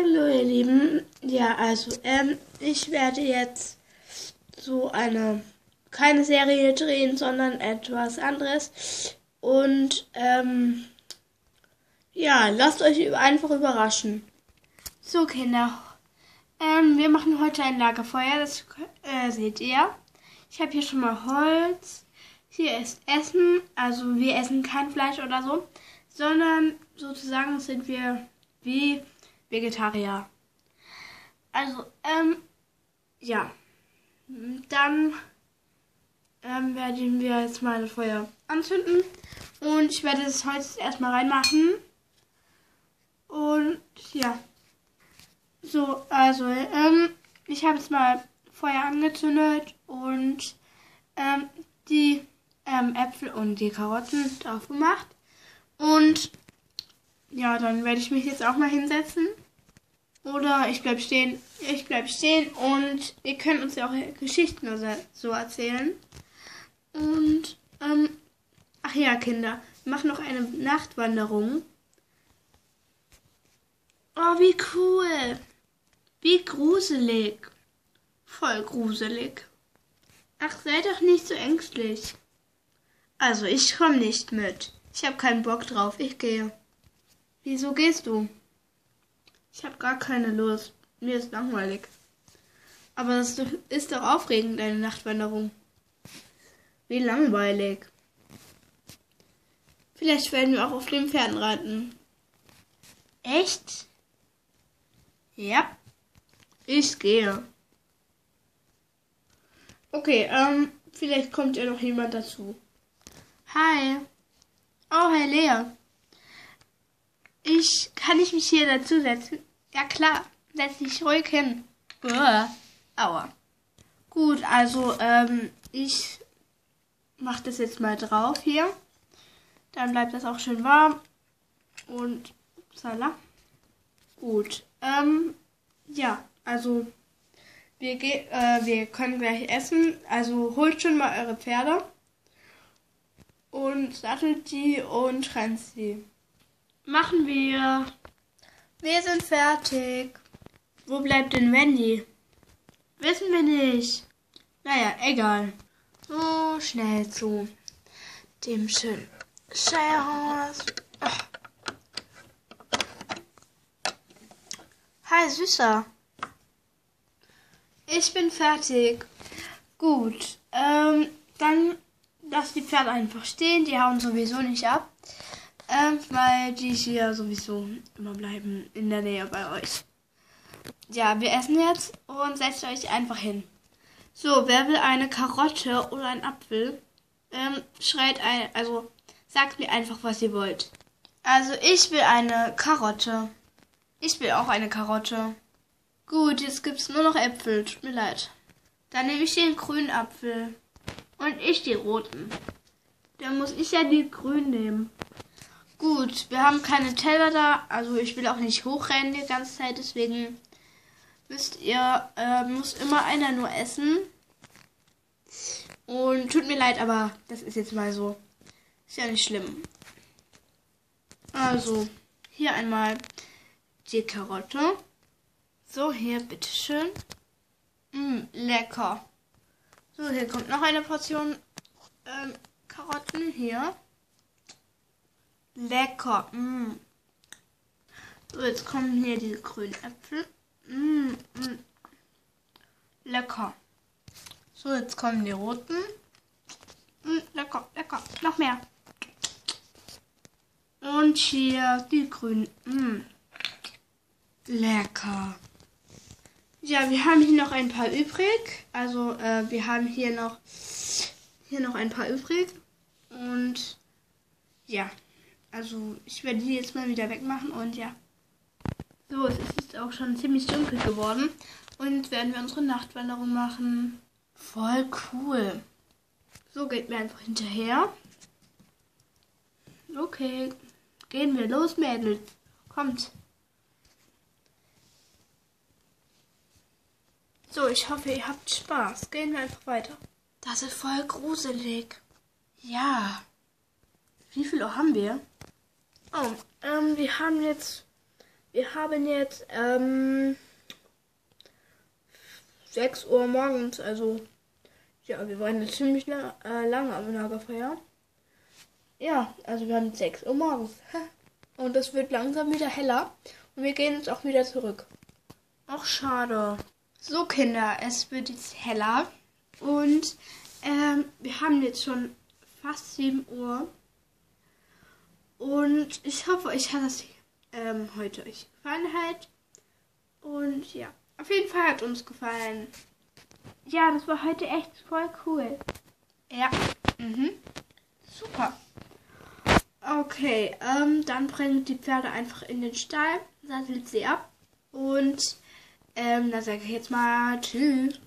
Hallo ihr Lieben, ja also ich werde jetzt keine Serie drehen, sondern etwas anderes und ja, lasst euch einfach überraschen. So Kinder, wir machen heute ein Lagerfeuer, das seht ihr. Ich habe hier schon mal Holz, hier ist Essen, also wir essen kein Fleisch oder so, sondern sozusagen sind wir wie Vegetarier. Also, ja. Dann werden wir jetzt mal das Feuer anzünden. Und ich werde das Holz erstmal reinmachen. Und ja. So, also, ich habe jetzt mal Feuer angezündet und die Äpfel und die Karotten drauf gemacht. Und ja, dann werde ich mich jetzt auch mal hinsetzen. Oder ich bleib stehen. Ich bleib stehen und ihr könnt uns ja auch Geschichten oder so erzählen. Und, ach ja, Kinder, wir machen noch eine Nachtwanderung. Oh, wie cool. Wie gruselig. Voll gruselig. Ach, seid doch nicht so ängstlich. Also, ich komme nicht mit. Ich habe keinen Bock drauf. Ich gehe. Wieso gehst du? Ich habe gar keine Lust. Mir ist langweilig. Aber das ist doch aufregend, eine Nachtwanderung. Wie langweilig. Vielleicht werden wir auch auf den Pferden reiten. Echt? Ja. Ich gehe. Okay, vielleicht kommt ja noch jemand dazu. Hi. Oh, hi Lea. Kann ich mich hier dazu setzen? Ja klar, setz dich ruhig hin. Aua. Gut, also ich mache das jetzt mal drauf hier. Dann bleibt das auch schön warm. Und upsala. Gut. Ja, also wir können gleich essen. Also holt schon mal eure Pferde und sattelt die und trennt sie. Machen wir. Wir sind fertig. Wo bleibt denn Wendy? Wissen wir nicht. Naja, egal. So, schnell zu dem schönen Scheierhaus. Hi, Süßer. Ich bin fertig. Gut, dann lasst die Pferde einfach stehen. Die hauen sowieso nicht ab. Weil die hier sowieso immer bleiben in der Nähe bei euch. Ja, wir essen jetzt und setzt euch einfach hin. So, wer will eine Karotte oder einen Apfel? Sagt mir einfach, was ihr wollt. Also, ich will eine Karotte. Ich will auch eine Karotte. Gut, jetzt gibt's nur noch Äpfel. Tut mir leid. Dann nehme ich den grünen Apfel. Und ich den roten. Dann muss ich ja die grünen nehmen. Gut, wir haben keine Teller da, also ich will auch nicht hochrennen die ganze Zeit, deswegen wisst ihr, muss immer einer nur essen. Und tut mir leid, aber das ist jetzt mal so. Ist ja nicht schlimm. Also, hier einmal die Karotte. So, hier, bitteschön. Lecker. So, hier kommt noch eine Portion Karotten, hier. Lecker. So, jetzt kommen hier die grünen Äpfel. Lecker. So, jetzt kommen die roten. Lecker, lecker. Noch mehr. Und hier die grünen. Lecker. Ja, wir haben hier noch ein paar übrig. Also, wir haben hier noch ein paar übrig. Und ja. Also, ich werde die jetzt mal wieder wegmachen und ja. So, es ist auch schon ziemlich dunkel geworden. Und jetzt werden wir unsere Nachtwanderung machen. Voll cool. So, geht mir einfach hinterher. Okay, gehen wir los, Mädels. Kommt. So, ich hoffe, ihr habt Spaß. Gehen wir einfach weiter. Das ist voll gruselig. Ja. Wie viel Uhr haben wir? Oh, wir haben jetzt Wir haben jetzt 6 Uhr morgens, also ja, wir waren jetzt ziemlich lange am Lagerfeuer. Ja, also wir haben jetzt 6 Uhr morgens. Und es wird langsam wieder heller und wir gehen jetzt auch wieder zurück. Ach, schade. So, Kinder, es wird jetzt heller und wir haben jetzt schon fast 7 Uhr. Und ich hoffe, euch hat das heute gefallen halt. Und ja, auf jeden Fall hat uns gefallen. Ja, das war heute echt voll cool. Ja, super. Okay, dann bringt die Pferde einfach in den Stall, sattelt sie ab und dann sage ich jetzt mal tschüss.